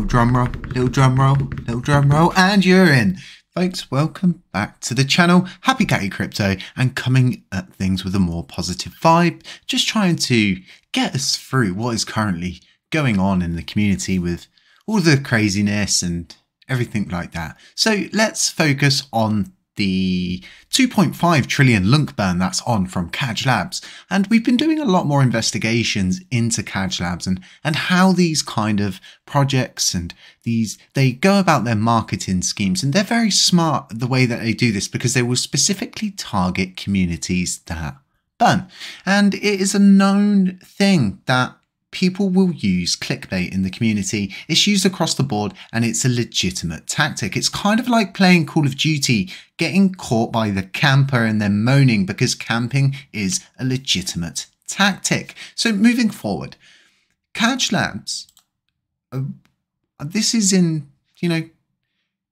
little drum roll, and you're in. Folks, welcome back to the channel. Happy Catty Crypto, and coming at things with a more positive vibe. Just trying to get us through what is currently going on in the community with all the craziness and everything like that. So let's focus on the 2.5 trillion LUNC burn that's on from Kaj Labs. And we've been doing a lot more investigations into Kaj Labs and how these kind of projects and they go about their marketing schemes. And they're very smart the way that they do this, because they will specifically target communities that burn. And it is a known thing that people will use clickbait in the community. It's used across the board and it's a legitimate tactic. It's kind of like playing Call of Duty, getting caught by the camper and then moaning, because camping is a legitimate tactic. So moving forward, Kaj Labs, this is in,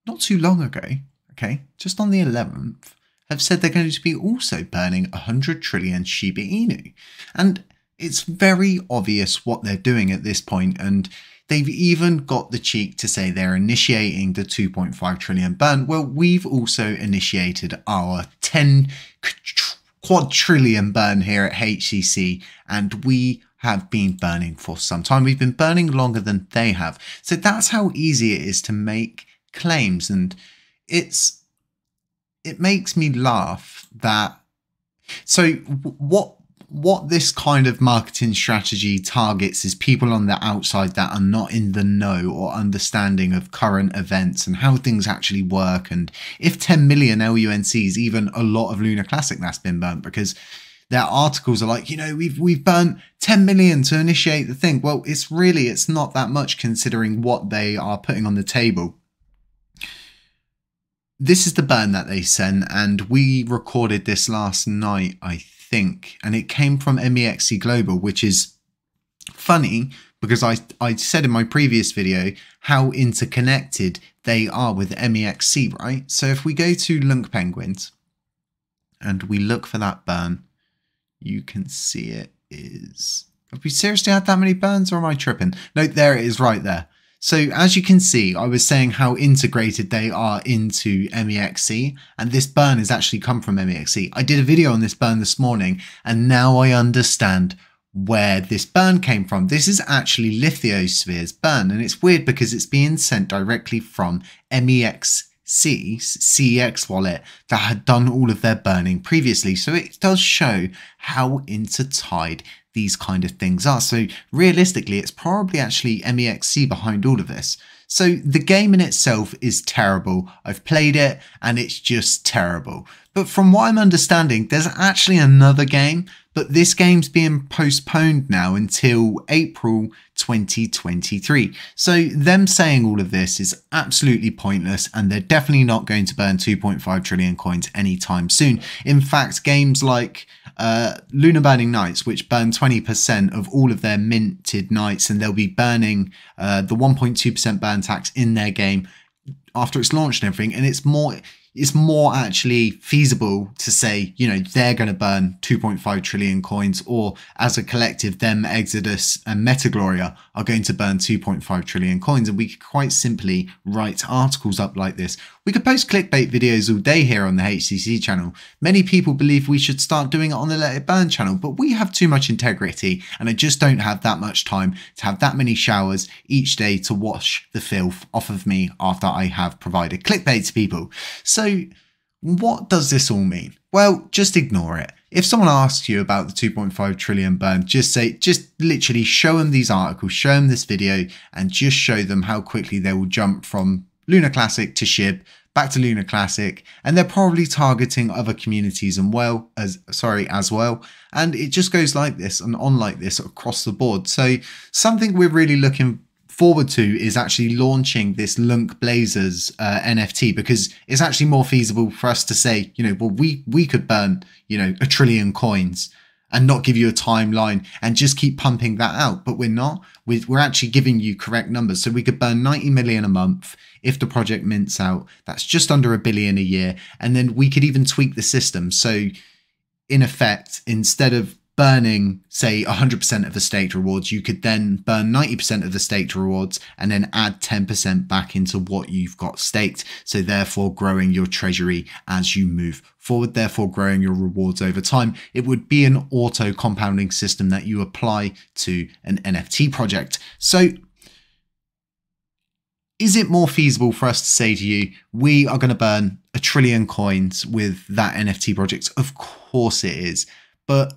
not too long ago, okay, just on the 11th, have said they're going to be also burning 100 trillion Shiba Inu. And it's very obvious what they're doing at this point, and they've even got the cheek to say they're initiating the 2.5 trillion burn. Well, we've also initiated our 10 quadrillion burn here at HCC, and we have been burning for some time. We've been burning longer than they have. So that's how easy it is to make claims, and it makes me laugh that, so what this kind of marketing strategy targets is people on the outside that are not in the know or understanding of current events and how things actually work. And if 10 million LUNC is even a lot of Lunar Classic that's been burnt, because their articles are like, we've burnt 10 million to initiate the thing. Well, it's not that much considering what they are putting on the table. This is the burn that they sent, and we recorded this last night, I think, and it came from MEXC Global, which is funny because I said in my previous video how interconnected they are with MEXC, right? So if we go to LUNC Penguins and we look for that burn, you can see it is... Have we seriously had that many burns, or am I tripping? No, there it is right there. So as you can see, I was saying how integrated they are into MEXC, and this burn has actually come from MEXC. I did a video on this burn this morning, and now I understand where this burn came from. This is actually Lithosphere's burn, and it's weird because it's being sent directly from MEXC's CEX wallet that had done all of their burning previously. So it does show how intertied these kind of things are. So realistically, it's probably actually MEXC behind all of this. So the game in itself is terrible. I've played it and it's just terrible. But from what I'm understanding, there's actually another game, but this game's being postponed now until April 2023. So them saying all of this is absolutely pointless, and they're definitely not going to burn 2.5 trillion coins anytime soon. In fact, games like Lunar Burning Nights, which burn 20% of all of their minted nights, and they'll be burning the 1.2% burn tax in their game after it's launched and everything, and it's more actually feasible to say, they're going to burn 2.5 trillion coins, or as a collective, them, Exodus and Metagloria are going to burn 2.5 trillion coins. And we could quite simply write articles up like this. We could post clickbait videos all day here on the HCC channel. Many people believe we should start doing it on the Let It Burn channel, but we have too much integrity, and I just don't have that much time to have that many showers each day to wash the filth off of me after I have provided clickbait to people. So what does this all mean? Well, just ignore it. If someone asks you about the 2.5 trillion burn, just literally show them these articles, show them this video, and just show them how quickly they will jump from Lunar Classic to SHIB, back to Lunar Classic, and they're probably targeting other communities as well. And it just goes like this and on like this across the board. So something we're really looking forward to is actually launching this LUNC Blazers NFT, because it's actually more feasible for us to say, well, we could burn, 1 trillion coins and not give you a timeline and just keep pumping that out. But we're not. We're actually giving you correct numbers. So we could burn 90 million a month if the project mints out. That's just under $1 billion a year. And then we could even tweak the system. So in effect, instead of burning, say, 100% of the staked rewards, you could then burn 90% of the staked rewards and then add 10% back into what you've got staked. So therefore growing your treasury as you move forward, therefore growing your rewards over time. It would be an auto compounding system that you apply to an NFT project. So is it more feasible for us to say to you, we are going to burn 1 trillion coins with that NFT project? Of course it is. But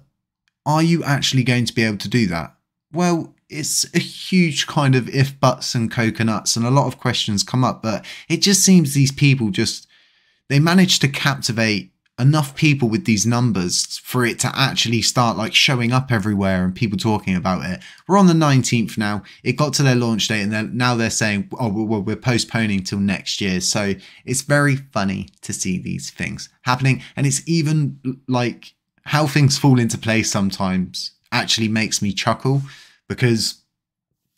are you actually going to be able to do that? Well, it's a huge kind of if, buts and coconuts, and a lot of questions come up, but it just seems these people they manage to captivate enough people with these numbers for it to actually start like showing up everywhere and people talking about it. We're on the 19th now. It got to their launch date and now they're saying, oh, well, we're postponing till next year. So it's very funny to see these things happening. And it's even like how things fall into place sometimes actually makes me chuckle, because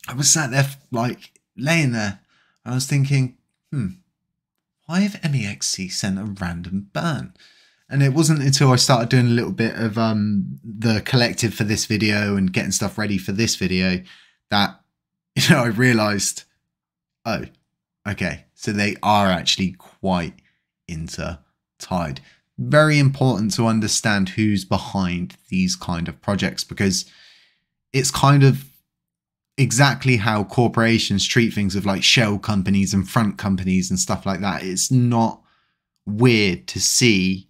I was sat there like laying there and I was thinking, why have MEXC sent a random burn? And it wasn't until I started doing a little bit of the collective for this video and getting stuff ready for this video that, I realized, oh, okay, so they are actually quite intertied. Very important to understand who's behind these kind of projects, because it's kind of exactly how corporations treat things of like shell companies and front companies and stuff like that. It's not weird to see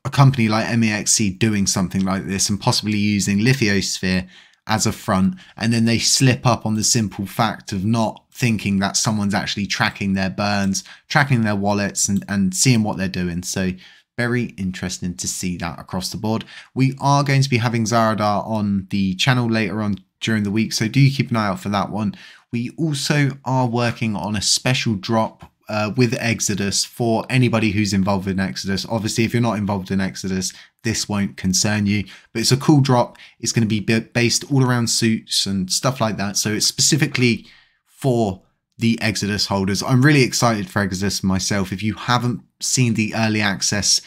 a company like MEXC doing something like this and possibly using Lithosphere as a front, and then they slip up on the simple fact of not thinking that someone's actually tracking their burns, tracking their wallets and seeing what they're doing. So very interesting to see that across the board. We are going to be having Zaradar on the channel later on during the week, so do keep an eye out for that one. We also are working on a special drop with Exodus for anybody who's involved in Exodus. Obviously, if you're not involved in Exodus, this won't concern you, but it's a cool drop. It's going to be based all around suits and stuff like that. So it's specifically for the Exodus holders. I'm really excited for Exodus myself. If you haven't seen the early access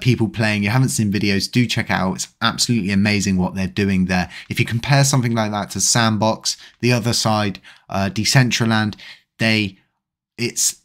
people playing, you haven't seen videos, do check it out. It's absolutely amazing what they're doing there. If you compare something like that to Sandbox, the other side, Decentraland, it's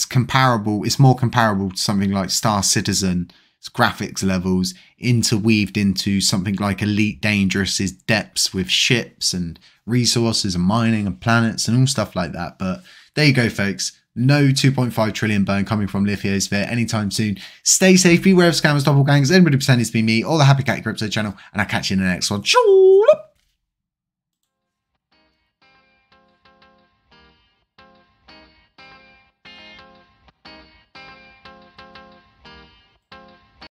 comparable. It's more comparable to something like Star Citizen. Its graphics levels interweaved into something like Elite Dangerous's depths with ships and resources and mining and planets and all stuff like that. But there you go, folks. No 2.5 trillion burn coming from Lithosphere anytime soon. Stay safe, beware of scammers, doppelgangers, anybody pretending to be me, or the Happy Cat Crypto channel, and I'll catch you in the next one.